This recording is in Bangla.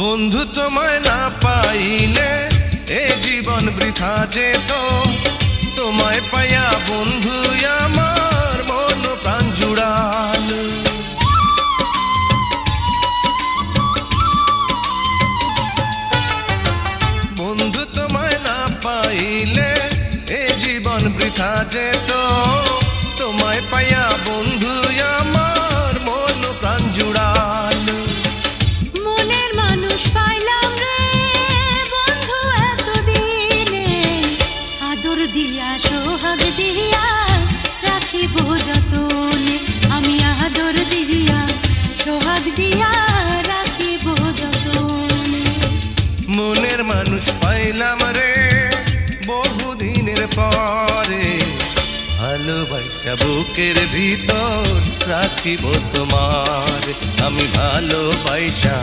বন্ধু তোমায় না পাইলে এ জীবন বৃথা যেত, তোমায় পাইয়া বন্ধু আমার মন প্রাণ জুড়াল। বন্ধু তোমায় না পাইলে এ জীবন বৃথা যেত, তোমায় পাইয়া বন্ধু আমার মন প্রাণ জুড়াল। মনের মানুষ পাইলাম রে বন্ধু এতদিনে, আদর দিয়া সোহাগ দিয়া রাখিব যতনে, আমি আদর দিয়া সোহাগ দিয়া রাখিব যতনে। মনের মানুষ পাইলাম রে বহুদিনের পরে, ভালোবাসা বুকের ভিতর রাখিব তোমার, আমি ভালোবাসা